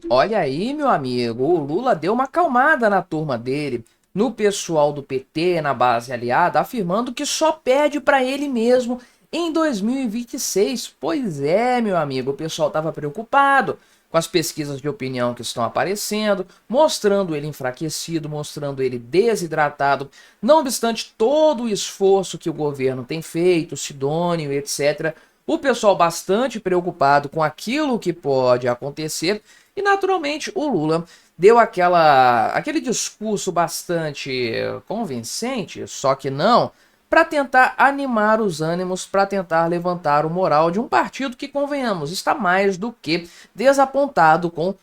Olha aí, meu amigo, o Lula deu uma acalmada na turma dele, no pessoal do PT, na base aliada, afirmando que só perde para ele mesmo em 2026. Pois é, meu amigo, o pessoal estava preocupado com as pesquisas de opinião que estão aparecendo, mostrando ele enfraquecido, mostrando ele desidratado, não obstante todo o esforço que o governo tem feito, Sidônio, etc. O pessoal bastante preocupado com aquilo que pode acontecer e, naturalmente, o Lula deu aquele discurso bastante convincente, só que não, para tentar animar os ânimos, para tentar levantar o moral de um partido que, convenhamos, está mais do que desapontado com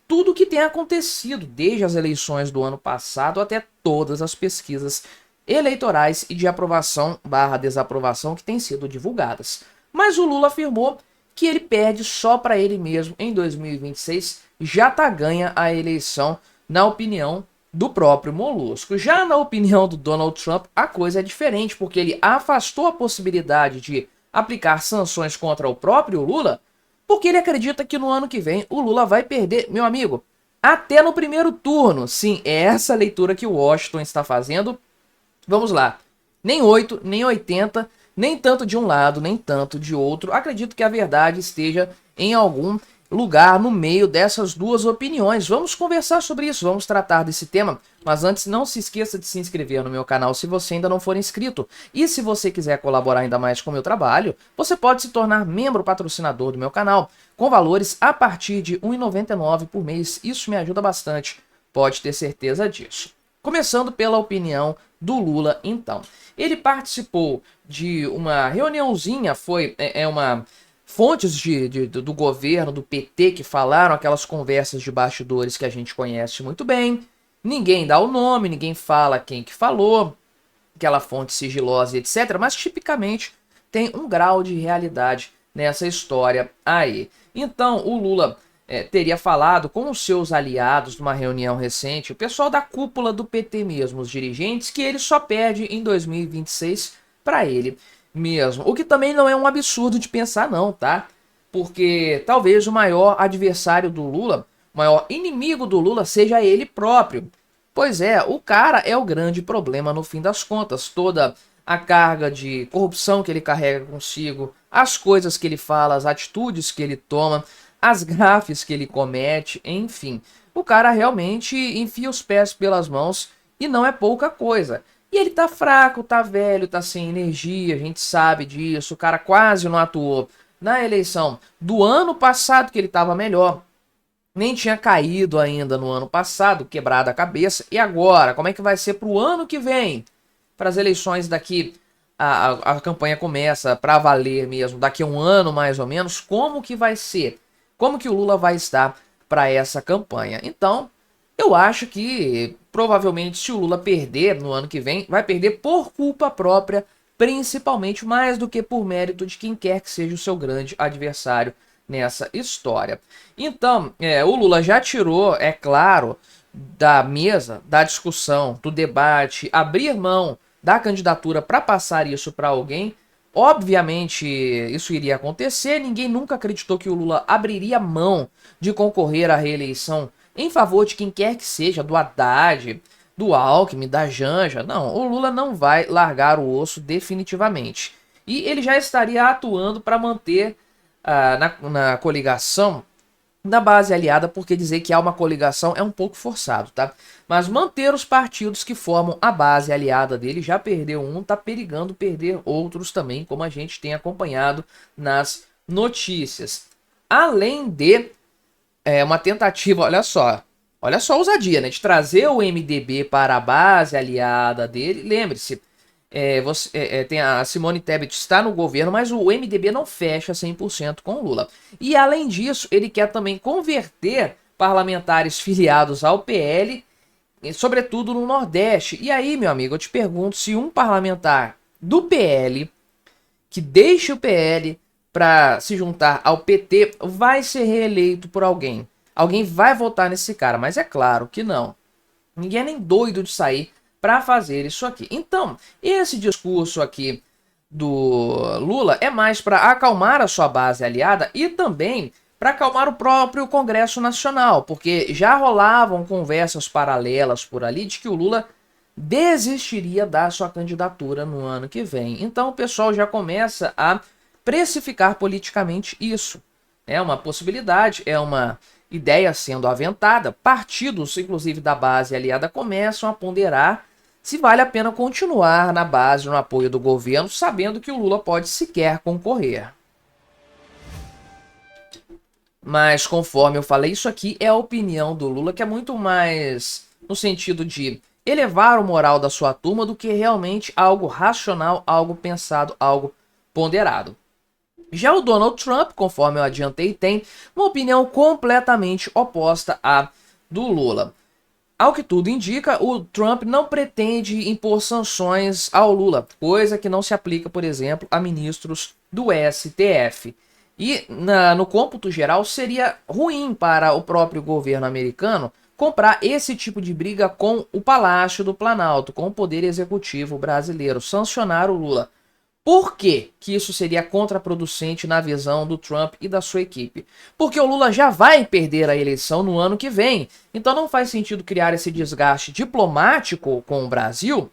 tudo que tem acontecido desde as eleições do ano passado até todas as pesquisas eleitorais e de aprovação barra desaprovação que têm sido divulgadas. Mas o Lula afirmou que ele perde só para ele mesmo em 2026, já tá ganha a eleição, na opinião do próprio Molusco. Já na opinião do Donald Trump, a coisa é diferente, porque ele afastou a possibilidade de aplicar sanções contra o próprio Lula, porque ele acredita que no ano que vem o Lula vai perder, meu amigo, até no primeiro turno. Sim, é essa a leitura que o Washington está fazendo. Vamos lá. Nem 8, nem 80, nem tanto de um lado, nem tanto de outro. Acredito que a verdade esteja em algum lugar no meio dessas duas opiniões. Vamos conversar sobre isso, vamos tratar desse tema. Mas antes, não se esqueça de se inscrever no meu canal se você ainda não for inscrito. E se você quiser colaborar ainda mais com o meu trabalho, você pode se tornar membro patrocinador do meu canal, com valores a partir de R$ 1,99 por mês. Isso me ajuda bastante, pode ter certeza disso. Começando pela opinião do Lula, então. Ele participou de uma reuniãozinha, foi uma fontes do governo, do PT, que falaram aquelas conversas de bastidores que a gente conhece muito bem. Ninguém dá o nome, ninguém fala quem que falou, aquela fonte sigilosa, etc. Mas tipicamente tem um grau de realidade nessa história aí. Então o Lula teria falado com os seus aliados numa reunião recente, o pessoal da cúpula do PT mesmo, os dirigentes, que ele só perde em 2026 para ele mesmo. O que também não é um absurdo de pensar não, tá? Porque talvez o maior adversário do Lula, o maior inimigo do Lula seja ele próprio. Pois é, o cara é o grande problema no fim das contas. Toda a carga de corrupção que ele carrega consigo, as coisas que ele fala, as atitudes que ele toma, as gafes que ele comete, enfim. O cara realmente enfia os pés pelas mãos e não é pouca coisa. E ele tá fraco, tá velho, tá sem energia, a gente sabe disso. O cara quase não atuou na eleição do ano passado, que ele tava melhor. Nem tinha caído ainda no ano passado, quebrado a cabeça. E agora, como é que vai ser pro ano que vem? Para as eleições daqui, a campanha começa para valer mesmo, daqui a um ano mais ou menos, como que vai ser? Como que o Lula vai estar para essa campanha? Então, eu acho que provavelmente se o Lula perder no ano que vem, vai perder por culpa própria, principalmente mais do que por mérito de quem quer que seja o seu grande adversário nessa história. Então, o Lula já tirou, é claro, da mesa, da discussão, do debate, abrir mão da candidatura para passar isso para alguém. Obviamente isso iria acontecer, ninguém nunca acreditou que o Lula abriria mão de concorrer à reeleição em favor de quem quer que seja, do Haddad, do Alckmin, da Janja. Não, o Lula não vai largar o osso definitivamente. E ele já estaria atuando para manter na coligação da base aliada, porque dizer que há uma coligação é um pouco forçado, tá? Mas manter os partidos que formam a base aliada dele, já perdeu um, tá perigando perder outros também, como a gente tem acompanhado nas notícias. Além de uma tentativa, olha só a ousadia, né? De trazer o MDB para a base aliada dele. Lembre-se, tem a Simone Tebet está no governo, mas o MDB não fecha 100% com o Lula. E além disso, ele quer também converter parlamentares filiados ao PL, sobretudo no Nordeste. E aí, meu amigo, eu te pergunto se um parlamentar do PL, que deixa o PL para se juntar ao PT, vai ser reeleito por alguém. Alguém vai votar nesse cara, mas é claro que não. Ninguém é nem doido de sair para fazer isso aqui. Então, esse discurso aqui do Lula é mais para acalmar a sua base aliada e também para acalmar o próprio Congresso Nacional, porque já rolavam conversas paralelas por ali de que o Lula desistiria da sua candidatura no ano que vem. Então o pessoal já começa a precificar politicamente isso. É uma possibilidade, é uma ideia sendo aventada. Partidos, inclusive da base aliada, começam a ponderar se vale a pena continuar na base, no apoio do governo, sabendo que o Lula pode sequer concorrer. Mas, conforme eu falei, isso aqui é a opinião do Lula, que é muito mais no sentido de elevar o moral da sua turma do que realmente algo racional, algo pensado, algo ponderado. Já o Donald Trump, conforme eu adiantei, tem uma opinião completamente oposta à do Lula. Ao que tudo indica, o Trump não pretende impor sanções ao Lula, coisa que não se aplica, por exemplo, a ministros do STF. E no cômputo geral seria ruim para o próprio governo americano comprar esse tipo de briga com o Palácio do Planalto, com o Poder Executivo brasileiro, sancionar o Lula. Por que isso seria contraproducente na visão do Trump e da sua equipe? Porque o Lula já vai perder a eleição no ano que vem. Então não faz sentido criar esse desgaste diplomático com o Brasil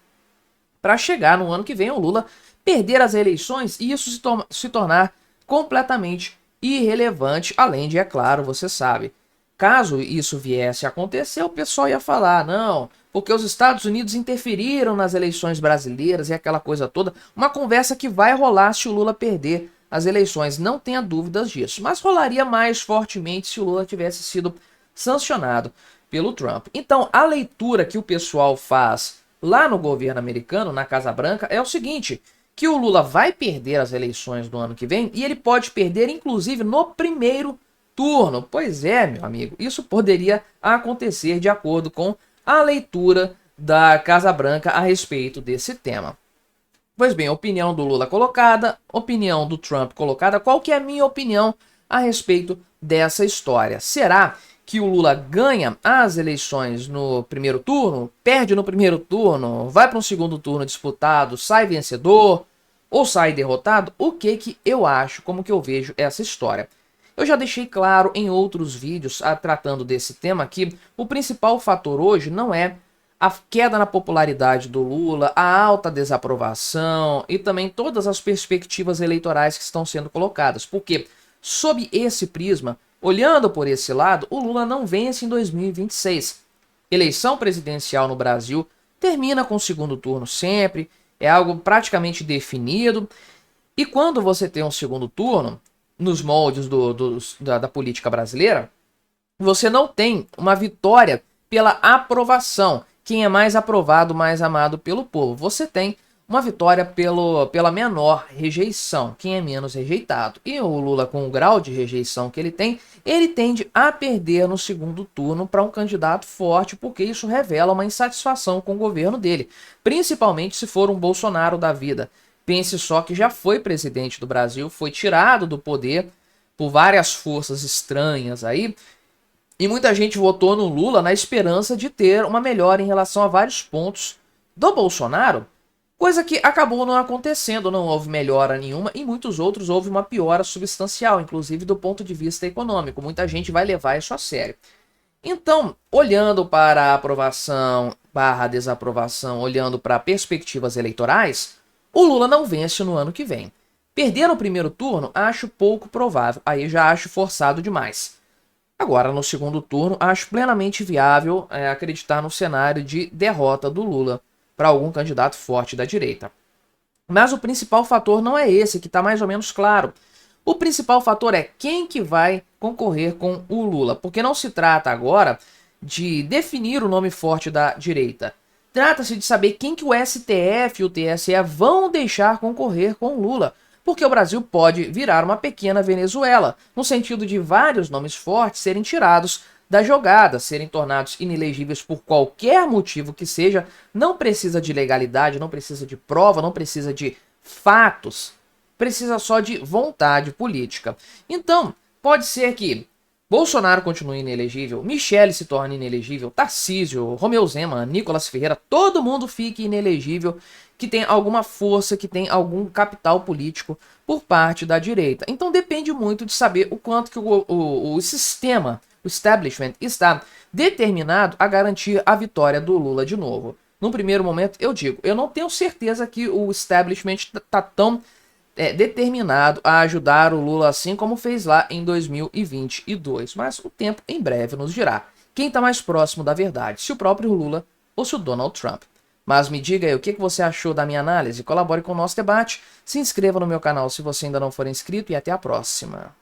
para chegar no ano que vem o Lula perder as eleições e isso se tornar completamente irrelevante, além de, é claro, você sabe, caso isso viesse a acontecer, o pessoal ia falar, não, porque os Estados Unidos interferiram nas eleições brasileiras e aquela coisa toda. Uma conversa que vai rolar se o Lula perder as eleições, não tenha dúvidas disso. Mas rolaria mais fortemente se o Lula tivesse sido sancionado pelo Trump. Então, a leitura que o pessoal faz lá no governo americano, na Casa Branca, é o seguinte, que o Lula vai perder as eleições do ano que vem e ele pode perder, inclusive, no primeiro turno. Pois é, meu amigo, isso poderia acontecer de acordo com a leitura da Casa Branca a respeito desse tema. Pois bem, opinião do Lula colocada, opinião do Trump colocada. Qual que é a minha opinião a respeito dessa história? Será que o Lula ganha as eleições no primeiro turno, perde no primeiro turno, vai para um segundo turno disputado, sai vencedor ou sai derrotado? O que eu acho, como que eu vejo essa história? Eu já deixei claro em outros vídeos tratando desse tema que o principal fator hoje não é a queda na popularidade do Lula, a alta desaprovação e também todas as perspectivas eleitorais que estão sendo colocadas. Porque, sob esse prisma, olhando por esse lado, o Lula não vence em 2026. Eleição presidencial no Brasil termina com o segundo turno sempre, é algo praticamente definido. E quando você tem um segundo turno, nos moldes da política brasileira, você não tem uma vitória pela aprovação. Quem é mais aprovado, mais amado pelo povo. Você tem uma vitória pela menor rejeição, quem é menos rejeitado. E o Lula, com o grau de rejeição que ele tem, ele tende a perder no segundo turno para um candidato forte, porque isso revela uma insatisfação com o governo dele, principalmente se for um Bolsonaro da vida. Pense só que já foi presidente do Brasil, foi tirado do poder por várias forças estranhas aí, e muita gente votou no Lula na esperança de ter uma melhora em relação a vários pontos do Bolsonaro, coisa que acabou não acontecendo, não houve melhora nenhuma, e muitos outros houve uma piora substancial, inclusive do ponto de vista econômico. Muita gente vai levar isso a sério. Então, olhando para a aprovação / desaprovação, olhando para perspectivas eleitorais, o Lula não vence no ano que vem. Perder no primeiro turno, acho pouco provável, aí já acho forçado demais. Agora, no segundo turno, acho plenamente viável acreditar no cenário de derrota do Lula para algum candidato forte da direita. Mas o principal fator não é esse, que está mais ou menos claro. O principal fator é quem que vai concorrer com o Lula, porque não se trata agora de definir o nome forte da direita. Trata-se de saber quem que o STF e o TSE vão deixar concorrer com o Lula, porque o Brasil pode virar uma pequena Venezuela, no sentido de vários nomes fortes serem tirados da jogada, serem tornados inelegíveis por qualquer motivo que seja. Não precisa de legalidade, não precisa de prova, não precisa de fatos, precisa só de vontade política. Então, pode ser que Bolsonaro continua inelegível, Michele se torna inelegível, Tarcísio, Romeu Zema, Nicolas Ferreira, todo mundo fique inelegível, que tem alguma força, que tem algum capital político por parte da direita. Então depende muito de saber o quanto que o sistema, o establishment, está determinado a garantir a vitória do Lula de novo. Num primeiro momento, eu digo, eu não tenho certeza que o establishment está tão determinado a ajudar o Lula assim como fez lá em 2022. Mas o tempo em breve nos dirá quem está mais próximo da verdade, se o próprio Lula ou se o Donald Trump. Mas me diga aí o que você achou da minha análise, colabore com o nosso debate, se inscreva no meu canal se você ainda não for inscrito e até a próxima.